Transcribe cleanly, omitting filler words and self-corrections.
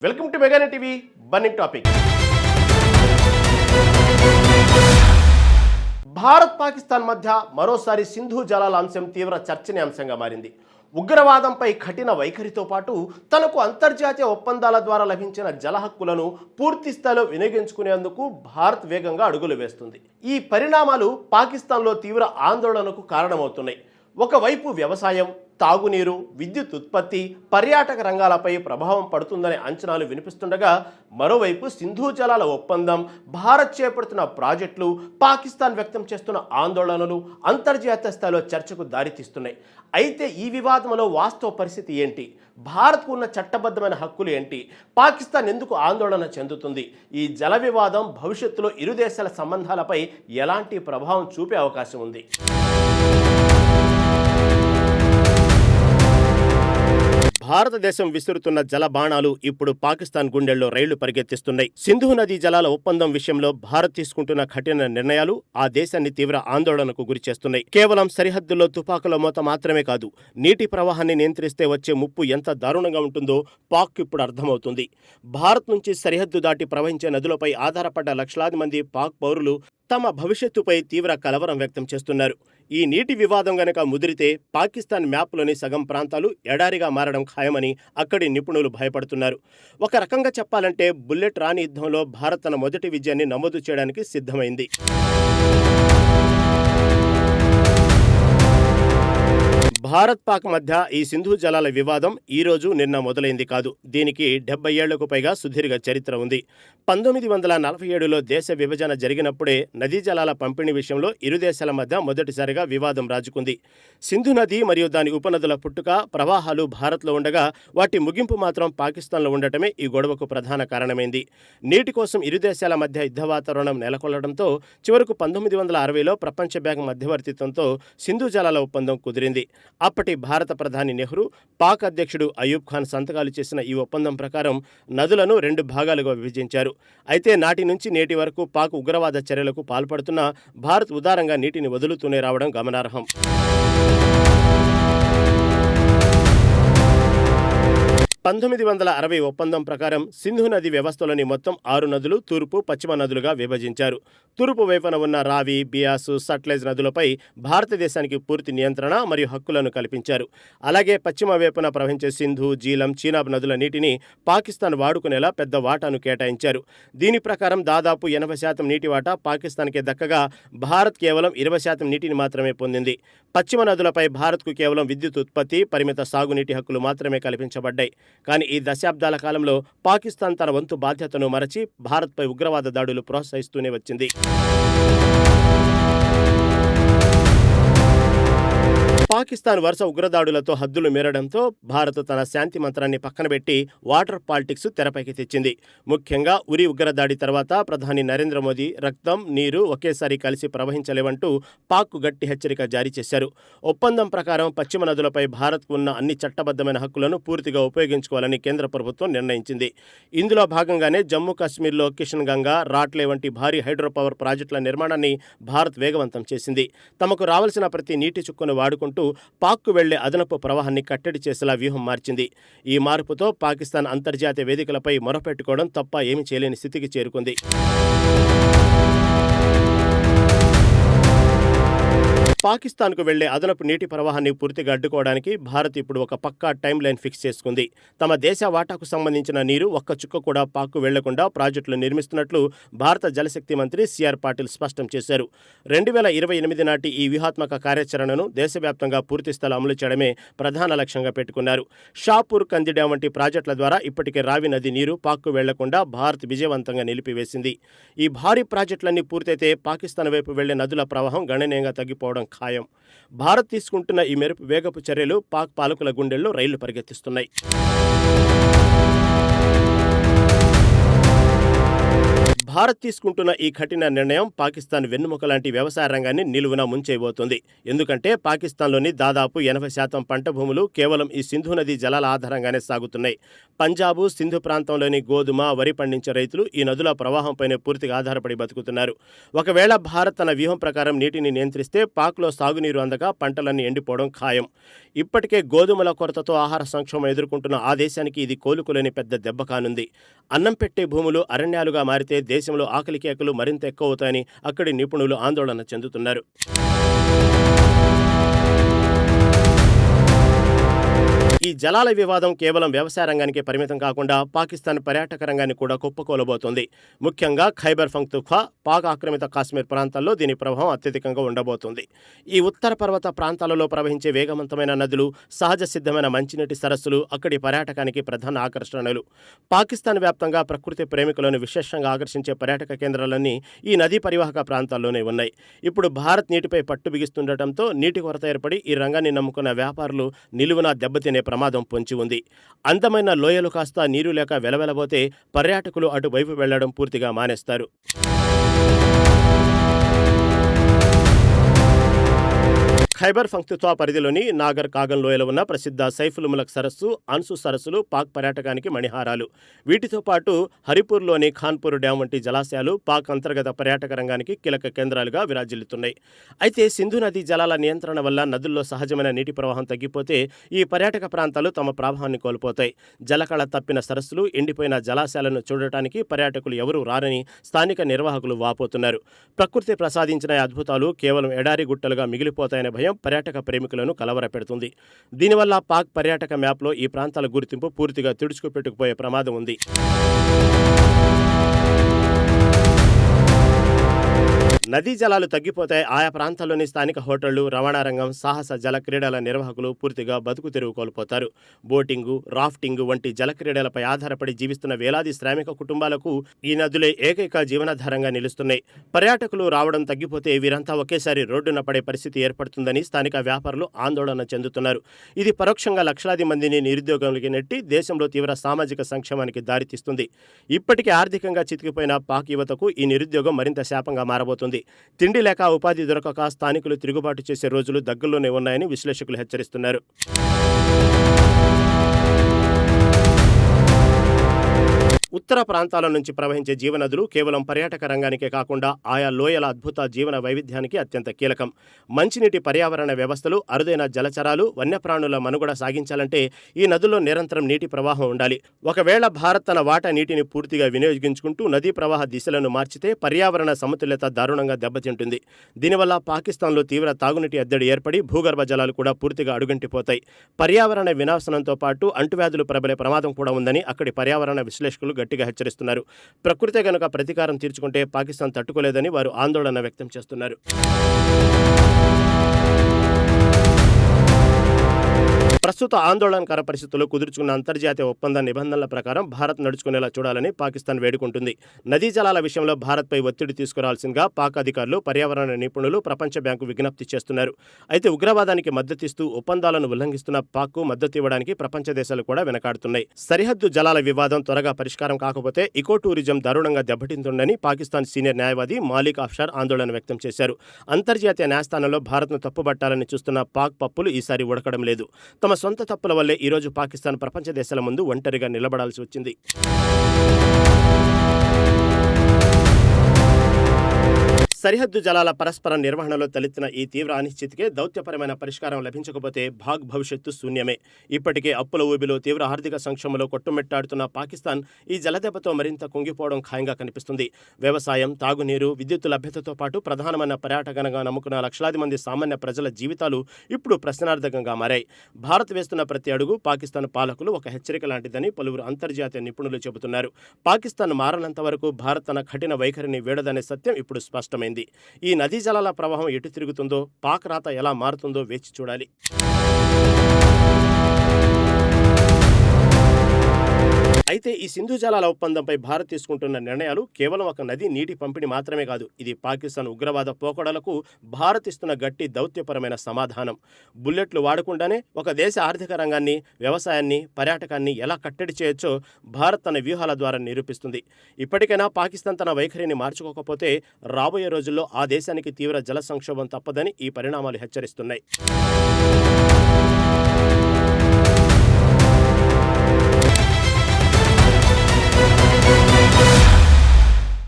Welcome to మెగానే TV burning topic. Bharat Pakistan మధ్య మరోసారి సింధు జలాల అంశం తీవ్ర చర్చనీయాంశంగా మారింది. ఉగ్రవాదంపై కఠిన వైఖరితో పాటు తనకు అంతర్జాతీయ ఒప్పందాల ద్వారా లభించిన జల హక్కులను పూర్తి స్థాయిలో వినియోగించుకునేందుకు భారత్ వేగంగా అడుగులు వేస్తుంది. ఈ పరిణామాలు పాకిస్తాన్లో తీవ్ర ఆందోళనకు కారణమవుతున్నాయి. ఒకవైపు వ్యవసాయం, తాగునీరు, విద్యుత్ ఉత్పత్తి, పర్యాటక రంగాలపై ప్రభావం పడుతుందనే అంచనాలు వినిపిస్తుండగా, మరోవైపు సింధు జలాల ఒప్పందం, భారత్ చేపడుతున్న ప్రాజెక్టులు, పాకిస్తాన్ వ్యక్తం చేస్తున్న ఆందోళనలు అంతర్జాతీయ స్థాయిలో చర్చకు దారితీస్తున్నాయి. అయితే ఈ వివాదంలో వాస్తవ పరిస్థితి ఏంటి? భారత్కు ఉన్న చట్టబద్ధమైన హక్కులు ఏంటి? పాకిస్తాన్ ఎందుకు ఆందోళన చెందుతుంది? ఈ జల వివాదం భవిష్యత్తులో ఇరు దేశాల సంబంధాలపై ఎలాంటి ప్రభావం చూపే అవకాశం ఉంది? భారతదేశం విసురుతున్న జల బాణాలు ఇప్పుడు పాకిస్తాన్ గుండెల్లో రైళ్లు పరిగెత్తిస్తున్నాయి. సింధు నదీ జలాల ఒప్పందం విషయంలో భారత్ తీసుకుంటున్న కఠిన నిర్ణయాలు ఆ దేశాన్ని తీవ్ర ఆందోళనకు గురిచేస్తున్నాయి. కేవలం సరిహద్దుల్లో తుపాకుల మోత మాత్రమే కాదు, నీటి ప్రవాహాన్ని నియంత్రిస్తే వచ్చే ముప్పు ఎంత దారుణంగా ఉంటుందో పాక్ ఇప్పుడు అర్థమవుతుంది. భారత్ నుంచి సరిహద్దు దాటి ప్రవహించే నదులపై ఆధారపడ్డ లక్షలాది మంది పాక్ పౌరులు తమ భవిష్యత్తుపై తీవ్ర కలవరం వ్యక్తం చేస్తున్నారు. ఈ నీటి వివాదం గనక ముదిరితే పాకిస్తాన్ మ్యాప్లోని సగం ప్రాంతాలు ఎడారిగా మారడం ఖాయమని అక్కడి నిపుణులు భయపడుతున్నారు. ఒక రకంగా చెప్పాలంటే బుల్లెట్ రాని యుద్ధంలో భారత్ తన మొదటి విజయాన్ని నమోదు చేయడానికి సిద్ధమైంది. భారత్ పాక్ మధ్య ఈ సింధు జలాల వివాదం ఈ రోజు నిన్న మొదలైంది కాదు. దీనికి 70 ఏళ్లకు పైగా సుదీర్ఘ చరిత్ర ఉంది. 1947లో దేశ విభజన జరిగినప్పుడే నదీ జలాల పంపిణీ విషయంలో ఇరు దేశాల మధ్య మొదటిసారిగా వివాదం రాజుకుంది. సింధు నది మరియు దాని ఉపనదుల పుట్టుక, ప్రవాహాలు భారత్లో ఉండగా వాటి ముగింపు మాత్రం పాకిస్తాన్లో ఉండటమే ఈ గొడవకు ప్రధాన కారణమైంది. నీటి కోసం ఇరు దేశాల మధ్య యుద్ధ వాతావరణం నెలకొల్లడంతో చివరకు 1960లో ప్రపంచ బ్యాంక్ మధ్యవర్తిత్వంతో సింధు జలాల ఒప్పందం కుదిరింది. అప్పటి భారత ప్రధాని నెహ్రూ, పాక్ అధ్యక్షుడు అయూబ్ ఖాన్ సంతకాలు చేసిన ఈ ఒప్పందం ప్రకారం నదులను 2 భాగాలుగా విభజించారు. అయితే నాటి నుంచి నేటి వరకు పాక్ ఉగ్రవాద చర్యలకు పాల్పడుతున్నా భారత్ ఉదారంగా నీటిని వదులుతూనే రావడం గమనార్హం. 1960 ఒప్పందం ప్రకారం సింధు నది వ్యవస్థలోని మొత్తం 6 నదులు తూర్పు, పశ్చిమ నదులుగా విభజించారు. తూర్పు వైపున ఉన్న రావి, బియాసు, సట్లెజ్ నదులపై భారతదేశానికి పూర్తి నియంత్రణ మరియు హక్కులను కల్పించారు. అలాగే పశ్చిమ వైపున ప్రవహించే సింధు, జీలం, చీనాబ్ నదుల నీటిని పాకిస్తాన్ వాడుకునేలా పెద్ద వాటాను కేటాయించారు. దీని ప్రకారం దాదాపు 80% నీటి వాటా పాకిస్తాన్కే దక్కగా భారత్ కేవలం 20% నీటిని మాత్రమే పొందింది. పశ్చిమ నదులపై భారత్కు కేవలం విద్యుత్ ఉత్పత్తి, పరిమిత సాగునీటి హక్కులు మాత్రమే కల్పించబడ్డాయి. కానీ ఈ దశాబ్దాల కాలంలో పాకిస్తాన్ తన వంతు బాధ్యతను మరచి భారత్పై ఉగ్రవాద దాడులు ప్రోత్సహిస్తూనే వచ్చింది. పాకిస్తాన్ వరుస ఉగ్రదాడులతో హద్దులు మీరడంతో భారత్ తన శాంతి మంత్రాన్ని పక్కనబెట్టి వాటర్ పాలిటిక్స్ తెరపైకి తెచ్చింది. ముఖ్యంగా ఉరి ఉగ్రదాడి తర్వాత ప్రధాని నరేంద్ర మోదీ రక్తం, నీరు ఒకేసారి కలిసి ప్రవహించలేవంటూ పాక్కు గట్టి హెచ్చరిక జారీ చేశారు. ఒప్పందం ప్రకారం పశ్చిమ నదులపై భారత్కు ఉన్న అన్ని చట్టబద్ధమైన హక్కులను పూర్తిగా ఉపయోగించుకోవాలని కేంద్ర ప్రభుత్వం నిర్ణయించింది. ఇందులో భాగంగానే జమ్మూ కాశ్మీర్లో కిషన్ గంగా, రాట్లే వంటి భారీ హైడ్రో పవర్ ప్రాజెక్టుల నిర్మాణాన్ని భారత్ వేగవంతం చేసింది. తమకు రావాల్సిన ప్రతి నీటి చుక్కను వాడుకుంటూ పాక్కు వెళ్లే అదనపు ప్రవాహాన్ని కట్టడి చేసేలా వ్యూహం మార్చింది. ఈ మార్పుతో పాకిస్తాన్ అంతర్జాతీయ వేదికలపై మొరపెట్టుకోవడం తప్ప ఏమీ చేయలేని స్థితికి చేరుకుంది. పాకిస్తాన్కు వెళ్లే అదనపు నీటి ప్రవాహాన్ని పూర్తిగా అడ్డుకోవడానికి భారత్ ఇప్పుడు ఒక పక్కా టైం లైన్ ఫిక్స్ చేసుకుంది. తమ దేశ వాటాకు సంబంధించిన నీరు ఒక్క చుక్క కూడా పాక్కు వెళ్లకుండా ప్రాజెక్టులు నిర్మిస్తున్నట్లు భారత జలశక్తి మంత్రి సిఆర్ పాటిల్ స్పష్టం చేశారు. 2028 నాటి ఈ వ్యూహాత్మక కార్యాచరణను దేశవ్యాప్తంగా పూర్తిస్థాయిలో అమలు చేయడమే ప్రధాన లక్ష్యంగా పెట్టుకున్నారు. షాపూర్, కంది డ్యాం వంటి ప్రాజెక్టుల ద్వారా ఇప్పటికే రావి నది నీరు పాక్కు వెళ్లకుండా భారత్ విజయవంతంగా నిలిపివేసింది. ఈ భారీ ప్రాజెక్టులన్నీ పూర్తయితే పాకిస్తాన్ వైపు వెళ్లే నదుల ప్రవాహం గణనీయంగా తగ్గిపోవడం ఖాయం. భారత్ తీసుకుంటున్న ఈ మెరుపు వేగపు చర్యలు పాక్ పాలకుల గుండెల్లో రైళ్లు పరిగెత్తిస్తున్నాయి. భారత్ తీసుకుంటున్న ఈ కఠిన నిర్ణయం పాకిస్తాన్ వెన్నెముక లాంటి వ్యవసాయ రంగాన్ని నిలువున ముంచేయబోతోంది. ఎందుకంటే పాకిస్తాన్లోని దాదాపు 80% పంట భూములు కేవలం ఈ సింధు నదీ జలాల ఆధారంగానే సాగుతున్నాయి. పంజాబు, సింధు ప్రాంతంలోని గోధుమ, వరి పండించే రైతులు ఈ నదుల ప్రవాహంపైనే పూర్తిగా ఆధారపడి బతుకుతున్నారు. ఒకవేళ భారత్ తన వ్యూహం ప్రకారం నీటిని నియంత్రిస్తే పాక్లో సాగునీరు అందక పంటలన్నీ ఎండిపోవడం ఖాయం. ఇప్పటికే గోధుమల కొరతతో ఆహార సంక్షోభం ఎదుర్కొంటున్న ఆ దేశానికి ఇది కోలుకోలేని పెద్ద దెబ్బ కానుంది. అన్నం పెట్టే భూములు అరణ్యాలుగా మారితే దేశంలో ఆకలి కేకలు మరింత ఎక్కువ అవుతాయని అక్కడి నిపుణులు ఆందోళన చెందుతున్నారు. ఈ జలాల వివాదం కేవలం వ్యవసాయ రంగానికి పరిమితం కాకుండా పాకిస్తాన్ పర్యాటక రంగాన్ని కూడా కుప్పకూలబోతోంది. ముఖ్యంగా ఖైబర్ పఖ్తూన్ఖ్వా, పాక్ ఆక్రమిత కాశ్మీర్ ప్రాంతాల్లో దీని ప్రభావం అత్యధికంగా ఉండబోతోంది. ఈ ఉత్తర పర్వత ప్రాంతాలలో ప్రవహించే వేగవంతమైన నదులు, సహజ సిద్ధమైన మంచినీటి సరస్సులు అక్కడి పర్యాటకానికి ప్రధాన ఆకర్షణలు. పాకిస్తాన్ వ్యాప్తంగా ప్రకృతి ప్రేమికులను విశేషంగా ఆకర్షించే పర్యాటక కేంద్రాలన్నీ ఈ నదీ పరివాహక ప్రాంతాల్లోనే ఉన్నాయి. ఇప్పుడు భారత్ నీటిపై పట్టు బిగిస్తుండటంతో నీటి కొరత ఏర్పడి ఈ రంగాన్ని నమ్ముకున్న వ్యాపారులు నిలువున దెబ్బతినే ప్రమాదం పొంచి ఉంది. అందమైన లోయలు కాస్త నీరు లేక వెలవెలబోతే పర్యాటకులు అటువైపు వెళ్లడం పూర్తిగా మానేస్తారు. ఖైబర్ పఖ్తూన్ఖ్వా పరిధిలోని నాగర్ కాగన్ లోయలో ఉన్న ప్రసిద్ధ సైఫుల్ ములక్ సరస్సు, అన్సు సరస్సులు పాక్ పర్యాటకానికి మణిహారాలు. వీటితో పాటు హరిపూర్లోని ఖాన్పూర్ డ్యాం వంటి జలాశయాలు పాక్ అంతర్గత పర్యాటక రంగానికి కీలక కేంద్రాలుగా విరాజిల్లుతున్నాయి. అయితే సింధు నదీ జలాల నియంత్రణ వల్ల నదుల్లో సహజమైన నీటి ప్రవాహం తగ్గిపోతే ఈ పర్యాటక ప్రాంతాలు తమ ప్రభావాన్ని కోల్పోతాయి. జలకళ తప్పిన సరస్సులు, ఎండిపోయిన జలాశయాలను చూడటానికి పర్యాటకులు ఎవరూ రారని స్థానిక నిర్వాహకులు వాపోతున్నారు. ప్రకృతి ప్రసాదించిన అద్భుతాలు కేవలం ఎడారి గుట్టలుగా మిగిలిపోతాయనే భయం పర్యాటక ప్రేమికులను కలవరపెడుతుంది. దీనివల్ల పాక్ పర్యాటక మ్యాప్లో ఈ ప్రాంతాల గుర్తింపు పూర్తిగా తుడుచుకుపెట్టుకుపోయే ప్రమాదం ఉంది. నదీ జలాలు తగ్గిపోతే ఆయా ప్రాంతాల్లోని స్థానిక హోటళ్లు, రవాణా రంగం, సాహస జల క్రీడల నిర్వాహకులు పూర్తిగా బతుకు తెరువు కోల్పోతారు. బోటింగు, రాఫ్టింగు వంటి జల క్రీడలపై ఆధారపడి జీవిస్తున్న వేలాది శ్రామిక కుటుంబాలకు ఈ నదులే ఏకైక జీవనాధారంగా నిలుస్తున్నాయి. పర్యాటకులు రావడం తగ్గిపోతే వీరంతా ఒకేసారి రోడ్డున పడే పరిస్థితి ఏర్పడుతుందని స్థానిక వ్యాపారులు ఆందోళన చెందుతున్నారు. ఇది పరోక్షంగా లక్షలాది మందిని నిరుద్యోగంలోకి నెట్టి దేశంలో తీవ్ర సామాజిక సంక్షేమానికి దారితీస్తుంది. ఇప్పటికే ఆర్థికంగా చితికిపోయిన పాక్ యువతకు ఈ నిరుద్యోగం మరింత శాపంగా మారబోతుంది. తిండి లేక ఉపాధి దొరకక స్థానికులు తిరుగుబాటు చేసే రోజులు దగ్గరలోనే ఉన్నాయని విశ్లేషకులు హెచ్చరిస్తున్నారు. ఉత్తర ప్రాంతాల నుంచి ప్రవహించే జీవనదులు కేవలం పర్యాటక రంగానికే కాకుండా ఆయా లోయల అద్భుత జీవన వైవిధ్యానికి అత్యంత కీలకం. మంచినీటి పర్యావరణ వ్యవస్థలు, అరుదైన జలచరాలు, వన్యప్రాణుల మనుగడ సాగించాలంటే ఈ నదుల్లో నిరంతరం నీటి ప్రవాహం ఉండాలి. ఒకవేళ భారత్ తన వాటా నీటిని పూర్తిగా వినియోగించుకుంటూ నదీ ప్రవాహ దిశలను మార్చితే పర్యావరణ సమతుల్యత దారుణంగా దెబ్బతింటుంది. దీనివల్ల పాకిస్తాన్లో తీవ్ర తాగునీటి ఎద్దడి ఏర్పడి భూగర్భ జలాలు కూడా పూర్తిగా అడుగంటిపోతాయి. పర్యావరణ వినాశనంతో పాటు అంటువ్యాధులు ప్రబలే ప్రమాదం కూడా ఉందని అక్కడి పర్యావరణ విశ్లేషకులు గట్టిగా హెచ్చరిస్తున్నారు. ప్రకృతి గనుక ప్రతీకారం తీర్చుకుంటే పాకిస్తాన్ తట్టుకోలేదని వారు ఆందోళన వ్యక్తం చేస్తున్నారు. ప్రస్తుత ఆందోళనకర పరిస్థితుల్లో కుదుర్చుకున్న అంతర్జాతీయ ఒప్పంద నిబంధనల ప్రకారం భారత్ నడుచుకునేలా చూడాలని పాకిస్తాన్ వేడుకుంటుంది. నదీ జలాల విషయంలో భారత్పై ఒత్తిడి తీసుకురావాల్సిందిగా పాక్ అధికారులు, పర్యావరణ నిపుణులు ప్రపంచ బ్యాంకు విజ్ఞప్తి చేస్తున్నారు. అయితే ఉగ్రవాదానికి మద్దతిస్తూ ఒప్పందాలను ఉల్లంఘిస్తున్న పాక్కు మద్దతు ఇవ్వడానికి ప్రపంచ దేశాలు కూడా వెనకాడుతున్నాయి. సరిహద్దు జలాల వివాదం త్వరగా పరిష్కారం కాకపోతే ఇకో టూరిజం దారుణంగా దెబ్బతింటుందని పాకిస్తాన్ సీనియర్ న్యాయవాది మాలిక్ అఫ్షార్ ఆందోళన వ్యక్తం చేశారు. అంతర్జాతీయ న్యాయస్థానంలో భారత్ను తప్పుబట్టాలని చూస్తున్న పాక్ పప్పులు ఈసారి ఉడకడం లేదు. తమ సొంత తప్పుల వల్లే ఈరోజు పాకిస్తాన్ ప్రపంచ దేశాల ముందు ఒంటరిగా నిలబడాల్సి వచ్చింది. సరిహద్దు జలాల పరస్పర నిర్వహణలో తలెత్తిన ఈ తీవ్ర అనిశ్చితికే దౌత్యపరమైన పరిష్కారం లభించకపోతే పాక్ భవిష్యత్తు శూన్యమే. ఇప్పటికే అప్పుల ఊబిలో తీవ్ర ఆర్థిక సంక్షోభంలో కొట్టుమిట్టాడుతున్న పాకిస్తాన్ ఈ జలదెబ్బతో మరింత కుంగిపోవడం ఖాయంగా కనిపిస్తుంది. వ్యవసాయం, తాగునీరు, విద్యుత్ లభ్యతతో పాటు ప్రధానమైన పర్యాటకంగా నమ్ముకున్న లక్షలాది మంది సామాన్య ప్రజల జీవితాలు ఇప్పుడు ప్రశ్నార్థకంగా మారాయి. భారత్ వేస్తున్న ప్రతి అడుగు పాకిస్తాన్ పాలకులు ఒక హెచ్చరిక లాంటిదని పలువురు అంతర్జాతీయ నిపుణులు చెబుతున్నారు. పాకిస్తాన్ మారనంత వరకు భారత్ తన కఠిన వైఖరిని వీడదనే సత్యం ఇప్పుడు స్పష్టమైంది. ఈ నదీ జలాల ప్రవాహం ఎటు తిరుగుతుందో, పాక్ రాత ఎలా మారుతుందో వేచి చూడాలి. అయితే ఈ సింధు జలాల ఒప్పందంపై భారత్ తీసుకుంటున్న నిర్ణయాలు కేవలం ఒక నది నీటి పంపిణీ మాత్రమే కాదు, ఇది పాకిస్తాన్ ఉగ్రవాద పోకడలకు భారత్ ఇస్తున్న గట్టి దౌత్యపరమైన సమాధానం. బుల్లెట్లు వాడకుండానే ఒక దేశ ఆర్థిక రంగాన్ని, వ్యవసాయాన్ని, పర్యాటకాన్ని ఎలా కట్టడి చేయొచ్చో భారత్ తన వ్యూహాల ద్వారా నిరూపిస్తుంది. ఇప్పటికైనా పాకిస్తాన్ తన వైఖరిని మార్చుకోకపోతే రాబోయే రోజుల్లో ఆ దేశానికి తీవ్ర జల సంక్షోభం తప్పదని ఈ పరిణామాలు హెచ్చరిస్తున్నాయి.